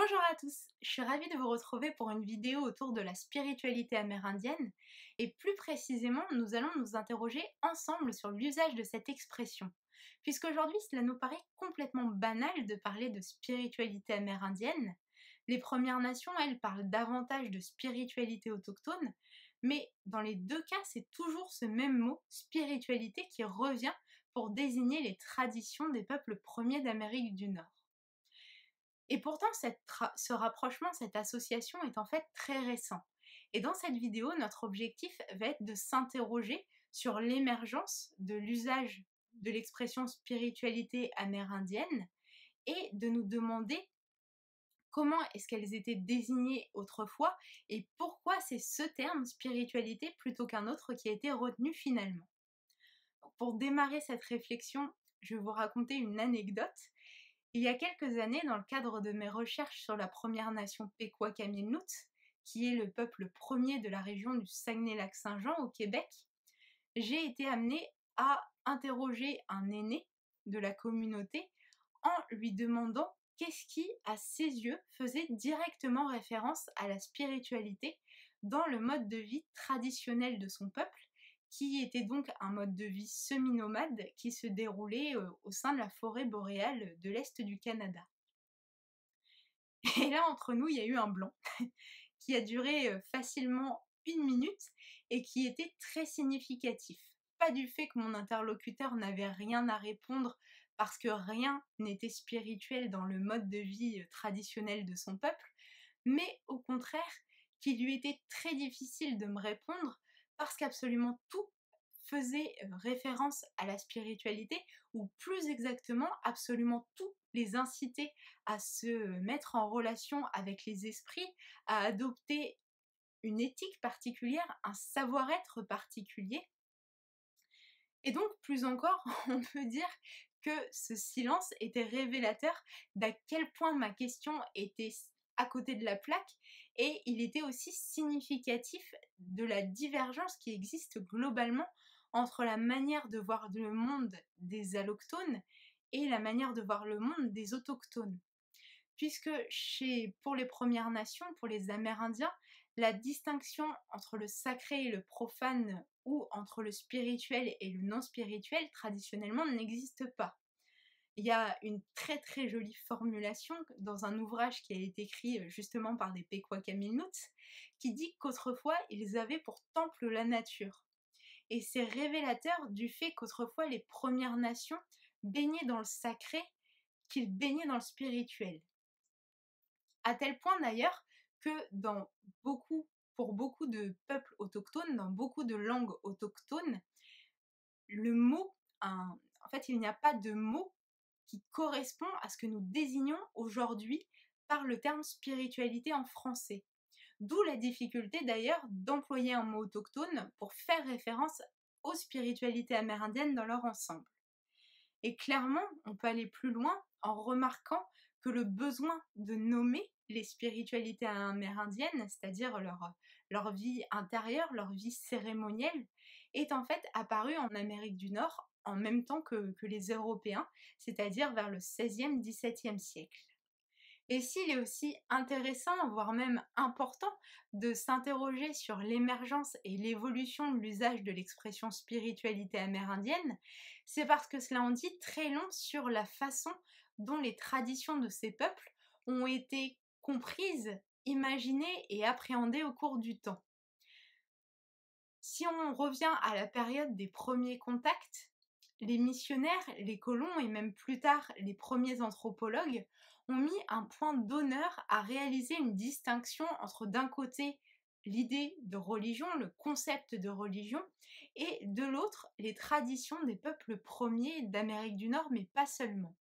Bonjour à tous, je suis ravie de vous retrouver pour une vidéo autour de la spiritualité amérindienne et plus précisément nous allons nous interroger ensemble sur l'usage de cette expression. Puisqu'aujourd'hui cela nous paraît complètement banal de parler de spiritualité amérindienne, les Premières Nations elles parlent davantage de spiritualité autochtone, mais dans les deux cas c'est toujours ce même mot spiritualité qui revient pour désigner les traditions des peuples premiers d'Amérique du Nord. Et pourtant, ce rapprochement, cette association est en fait très récent. Et dans cette vidéo, notre objectif va être de s'interroger sur l'émergence de l'usage de l'expression spiritualité amérindienne et de nous demander comment est-ce qu'elles étaient désignées autrefois et pourquoi c'est ce terme spiritualité plutôt qu'un autre qui a été retenu finalement. Donc, pour démarrer cette réflexion, je vais vous raconter une anecdote. Il y a quelques années, dans le cadre de mes recherches sur la Première Nation Pequot-Kamilnut, qui est le peuple premier de la région du Saguenay-Lac-Saint-Jean au Québec, j'ai été amenée à interroger un aîné de la communauté en lui demandant qu'est-ce qui, à ses yeux, faisait directement référence à la spiritualité dans le mode de vie traditionnel de son peuple, qui était donc un mode de vie semi-nomade qui se déroulait au sein de la forêt boréale de l'Est du Canada. Et là, entre nous, il y a eu un blanc qui a duré facilement 1 minute et qui était très significatif. Pas du fait que mon interlocuteur n'avait rien à répondre parce que rien n'était spirituel dans le mode de vie traditionnel de son peuple, mais au contraire qu'il lui était très difficile de me répondre parce qu'absolument tout faisait référence à la spiritualité, ou plus exactement, absolument tout les incitait à se mettre en relation avec les esprits, à adopter une éthique particulière, un savoir-être particulier. Et donc, plus encore, on peut dire que ce silence était révélateur d'à quel point ma question était à côté de la plaque, et il était aussi significatif de la divergence qui existe globalement entre la manière de voir le monde des allochtones et la manière de voir le monde des autochtones. Puisque pour les Premières Nations, pour les Amérindiens, la distinction entre le sacré et le profane, ou entre le spirituel et le non spirituel, traditionnellement, n'existe pas. Il y a une très très jolie formulation dans un ouvrage qui a été écrit justement par des Pequot-Kamilnut, qui dit qu'autrefois ils avaient pour temple la nature. Et c'est révélateur du fait qu'autrefois les Premières Nations baignaient dans le sacré, qu'ils baignaient dans le spirituel. À tel point d'ailleurs que pour beaucoup de peuples autochtones, dans beaucoup de langues autochtones, en fait il n'y a pas de mot qui correspond à ce que nous désignons aujourd'hui par le terme spiritualité en français. D'où la difficulté d'ailleurs d'employer un mot autochtone pour faire référence aux spiritualités amérindiennes dans leur ensemble. Et clairement, on peut aller plus loin en remarquant que le besoin de nommer les spiritualités amérindiennes, c'est-à-dire leur vie intérieure, leur vie cérémonielle, est en fait apparu en Amérique du Nord en même temps que les Européens, c'est-à-dire vers le XVIe, XVIIe siècle. Et s'il est aussi intéressant, voire même important, de s'interroger sur l'émergence et l'évolution de l'usage de l'expression spiritualité amérindienne, c'est parce que cela en dit très long sur la façon dont les traditions de ces peuples ont été comprises, imaginées et appréhendées au cours du temps. Si on revient à la période des premiers contacts, les missionnaires, les colons et même plus tard les premiers anthropologues ont mis un point d'honneur à réaliser une distinction entre d'un côté l'idée de religion, le concept de religion, et de l'autre les traditions des peuples premiers d'Amérique du Nord, mais pas seulement.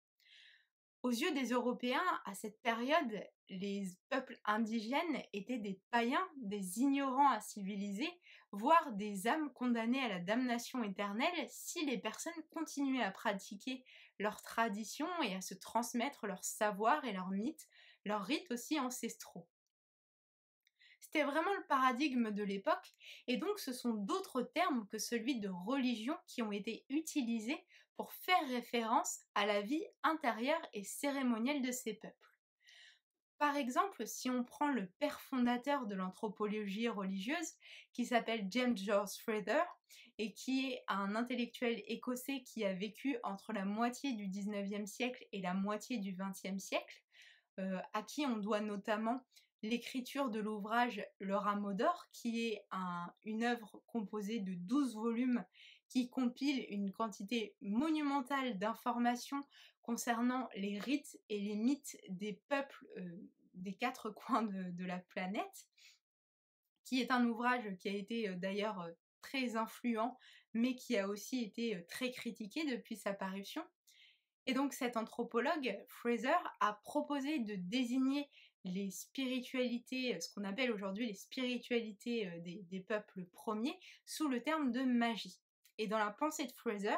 Aux yeux des Européens, à cette période, les peuples indigènes étaient des païens, des ignorants à civiliser, voire des âmes condamnées à la damnation éternelle si les personnes continuaient à pratiquer leurs traditions et à se transmettre leurs savoirs et leurs mythes, leurs rites aussi ancestraux. C'était vraiment le paradigme de l'époque, et donc ce sont d'autres termes que celui de religion qui ont été utilisés pour faire référence à la vie intérieure et cérémonielle de ces peuples. Par exemple, si on prend le père fondateur de l'anthropologie religieuse, qui s'appelle James George Frazer, et qui est un intellectuel écossais qui a vécu entre la moitié du 19e siècle et la moitié du 20e siècle, à qui on doit notamment l'écriture de l'ouvrage Le Rameau d'or, qui est une œuvre composée de 12 volumes qui compile une quantité monumentale d'informations concernant les rites et les mythes des peuples des 4 coins de la planète, qui est un ouvrage qui a été d'ailleurs très influent, mais qui a aussi été très critiqué depuis sa parution. Et donc cet anthropologue, Fraser, a proposé de désigner les spiritualités, ce qu'on appelle aujourd'hui les spiritualités des peuples premiers, sous le terme de magie. Et dans la pensée de Fraser,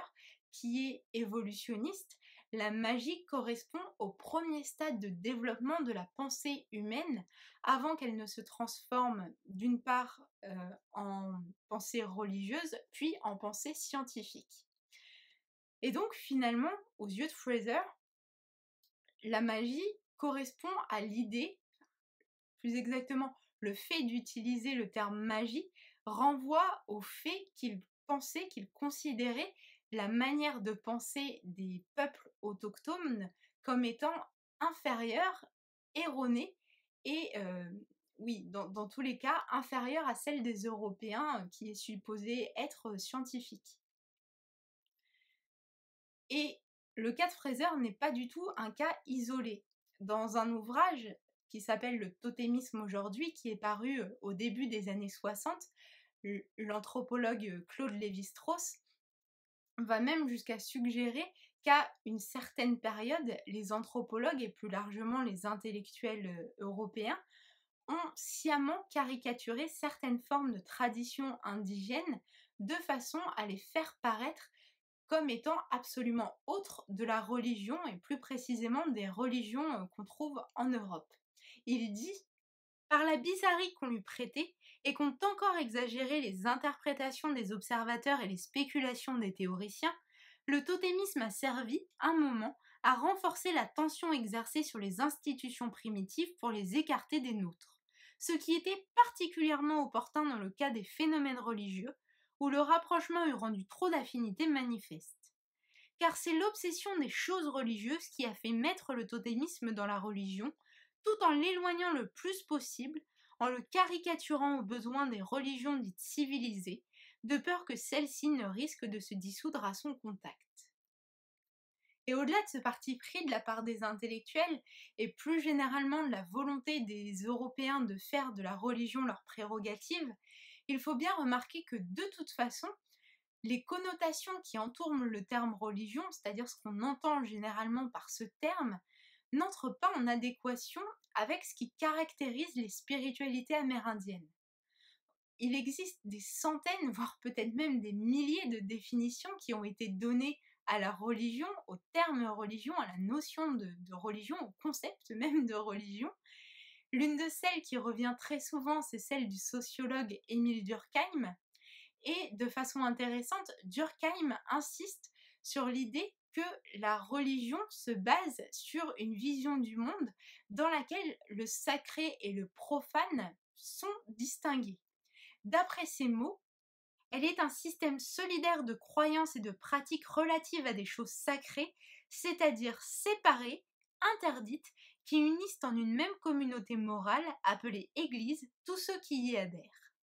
qui est évolutionniste, la magie correspond au premier stade de développement de la pensée humaine avant qu'elle ne se transforme d'une part en pensée religieuse, puis en pensée scientifique. Et donc finalement, aux yeux de Fraser, la magie correspond à l'idée, plus exactement le fait d'utiliser le terme magie renvoie au fait qu'il pensait, qu'il considérait la manière de penser des peuples autochtones comme étant inférieure, erronée et oui, dans tous les cas, inférieure à celle des Européens qui est supposée être scientifique. Et le cas de Fraser n'est pas du tout un cas isolé. Dans un ouvrage qui s'appelle Le totémisme aujourd'hui, qui est paru au début des années 60, l'anthropologue Claude Lévi-Strauss va même jusqu'à suggérer qu'à une certaine période, les anthropologues et plus largement les intellectuels européens ont sciemment caricaturé certaines formes de traditions indigènes de façon à les faire paraître comme étant absolument autres de la religion et plus précisément des religions qu'on trouve en Europe. Il dit par la bizarrerie qu'on lui prêtait et qu'ont encore exagéré les interprétations des observateurs et les spéculations des théoriciens, le totémisme a servi, un moment, à renforcer la tension exercée sur les institutions primitives pour les écarter des nôtres, ce qui était particulièrement opportun dans le cas des phénomènes religieux, où le rapprochement eût rendu trop d'affinités manifestes. Car c'est l'obsession des choses religieuses qui a fait mettre le totémisme dans la religion, tout en l'éloignant le plus possible, en le caricaturant aux besoins des religions dites civilisées, de peur que celles-ci ne risquent de se dissoudre à son contact. Et au-delà de ce parti pris de la part des intellectuels, et plus généralement de la volonté des Européens de faire de la religion leur prérogative, il faut bien remarquer que de toute façon, les connotations qui entourent le terme religion, c'est-à-dire ce qu'on entend généralement par ce terme, n'entrent pas en adéquation avec ce qui caractérise les spiritualités amérindiennes. Il existe des centaines, voire peut-être même des milliers de définitions qui ont été données à la religion, au terme religion, à la notion de religion, au concept même de religion. L'une de celles qui revient très souvent, c'est celle du sociologue Émile Durkheim. Et de façon intéressante, Durkheim insiste sur l'idée que la religion se base sur une vision du monde dans laquelle le sacré et le profane sont distingués. D'après ces mots, elle est un système solidaire de croyances et de pratiques relatives à des choses sacrées, c'est-à-dire séparées, interdites, qui unissent en une même communauté morale appelée Église tous ceux qui y adhèrent.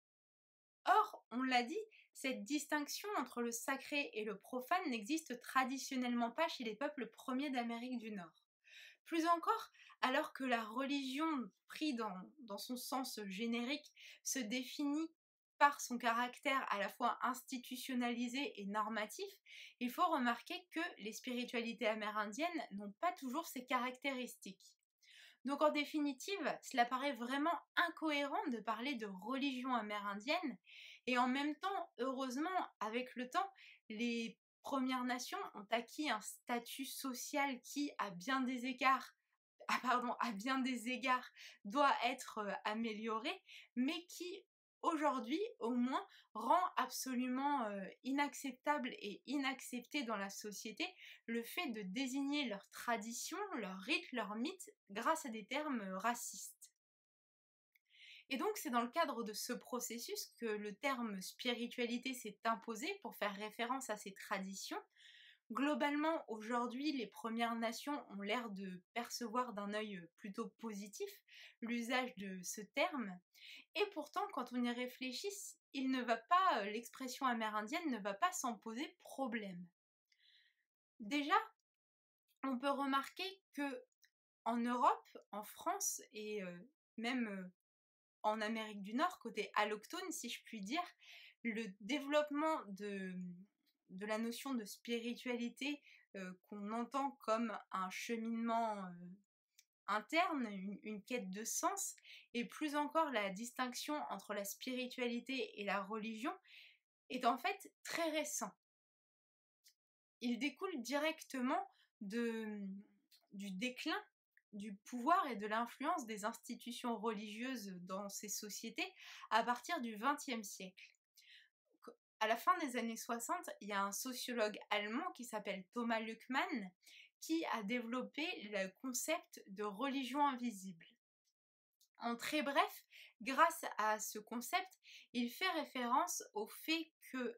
Or, on l'a dit, cette distinction entre le sacré et le profane n'existe traditionnellement pas chez les peuples premiers d'Amérique du Nord. Plus encore, alors que la religion, pris dans son sens générique, se définit par son caractère à la fois institutionnalisé et normatif, il faut remarquer que les spiritualités amérindiennes n'ont pas toujours ces caractéristiques. Donc en définitive, cela paraît vraiment incohérent de parler de religion amérindienne et en même temps, heureusement, avec le temps, les Premières Nations ont acquis un statut social qui, à bien des égards, doit être amélioré, mais qui aujourd'hui, au moins, rend absolument inacceptable et inaccepté dans la société le fait de désigner leurs traditions, leurs rites, leurs mythes grâce à des termes racistes. Et donc c'est dans le cadre de ce processus que le terme spiritualité s'est imposé pour faire référence à ces traditions. Globalement, aujourd'hui, les Premières Nations ont l'air de percevoir d'un œil plutôt positif l'usage de ce terme, et pourtant, quand on y réfléchit, l'expression amérindienne ne va pas s'en poser problème. Déjà, on peut remarquer que en Europe, en France et même en Amérique du Nord, côté allochtone, si je puis dire, le développement de la notion de spiritualité qu'on entend comme un cheminement interne, une quête de sens, et plus encore la distinction entre la spiritualité et la religion, est en fait très récent. Il découle directement du déclin du pouvoir et de l'influence des institutions religieuses dans ces sociétés à partir du XXe siècle. À la fin des années 60, il y a un sociologue allemand qui s'appelle Thomas Luckmann qui a développé le concept de religion invisible. En très bref, grâce à ce concept, il fait référence au fait que,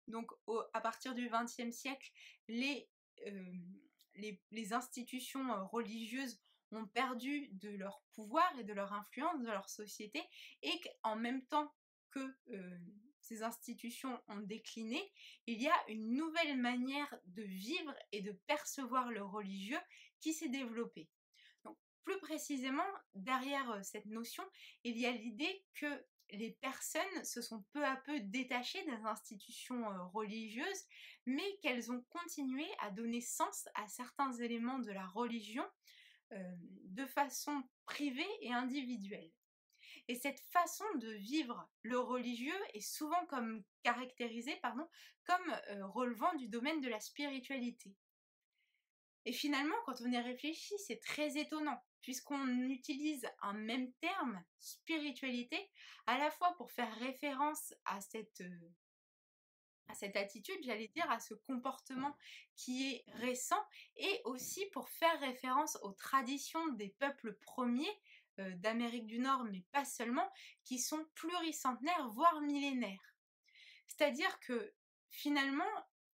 donc à partir du XXe siècle, les institutions religieuses ont perdu de leur pouvoir et de leur influence dans leur société, et qu'en même temps que ces institutions ont décliné, il y a une nouvelle manière de vivre et de percevoir le religieux qui s'est développée. Donc, plus précisément, derrière cette notion, il y a l'idée que les personnes se sont peu à peu détachées des institutions religieuses, mais qu'elles ont continué à donner sens à certains éléments de la religion de façon privée et individuelle. Et cette façon de vivre le religieux est souvent caractérisée comme relevant du domaine de la spiritualité. Et finalement, quand on y réfléchit, c'est très étonnant, puisqu'on utilise un même terme, spiritualité, à la fois pour faire référence à cette attitude, j'allais dire, à ce comportement qui est récent, et aussi pour faire référence aux traditions des peuples premiers d'Amérique du Nord, mais pas seulement, qui sont pluricentenaires, voire millénaires. C'est-à-dire que finalement,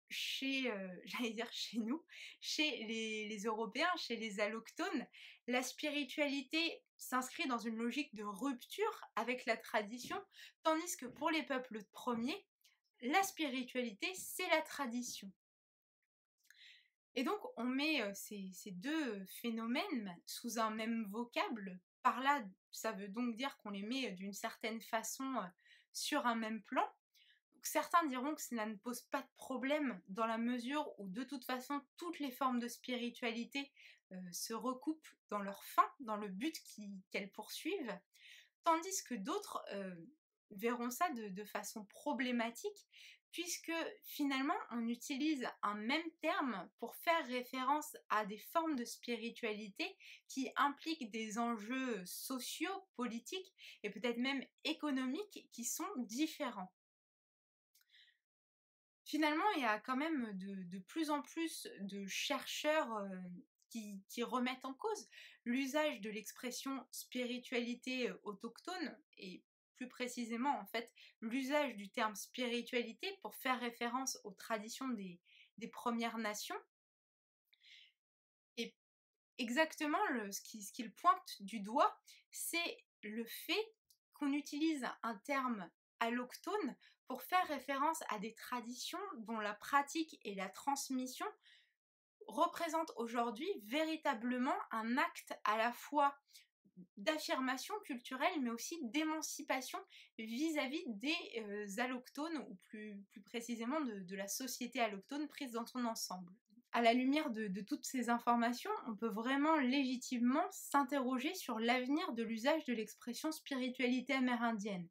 j'allais dire chez nous, chez les Européens, chez les allochtones, la spiritualité s'inscrit dans une logique de rupture avec la tradition, tandis que pour les peuples premiers, la spiritualité, c'est la tradition. Et donc, on met ces deux phénomènes sous un même vocable. Par là, ça veut donc dire qu'on les met d'une certaine façon sur un même plan. Donc, certains diront que cela ne pose pas de problème dans la mesure où, de toute façon, toutes les formes de spiritualité se recoupent dans leur fin, dans le but qu'elles poursuivent, tandis que d'autres verront ça de façon problématique, puisque finalement on utilise un même terme pour faire référence à des formes de spiritualité qui impliquent des enjeux sociaux, politiques et peut-être même économiques qui sont différents. Finalement, il y a quand même de plus en plus de chercheurs qui remettent en cause l'usage de l'expression spiritualité autochtone, et plus précisément en fait l'usage du terme spiritualité pour faire référence aux traditions des Premières Nations. Et exactement ce qu'il pointe du doigt, c'est le fait qu'on utilise un terme allochtone pour faire référence à des traditions dont la pratique et la transmission représentent aujourd'hui véritablement un acte à la fois d'affirmation culturelle mais aussi d'émancipation vis-à-vis des allochtones, ou plus précisément de la société allochtone prise dans son ensemble. À la lumière de toutes ces informations, on peut vraiment légitimement s'interroger sur l'avenir de l'usage de l'expression spiritualité amérindienne.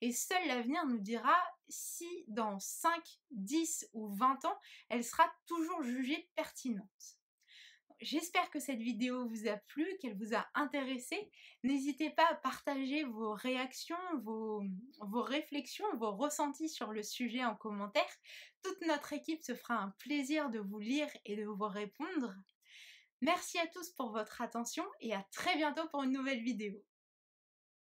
Et seul l'avenir nous dira si dans 5, 10 ou 20 ans, elle sera toujours jugée pertinente. j'espère que cette vidéo vous a plu, qu'elle vous a intéressé. N'hésitez pas à partager vos réactions, vos réflexions, vos ressentis sur le sujet en commentaire. Toute notre équipe se fera un plaisir de vous lire et de vous répondre. Merci à tous pour votre attention et à très bientôt pour une nouvelle vidéo.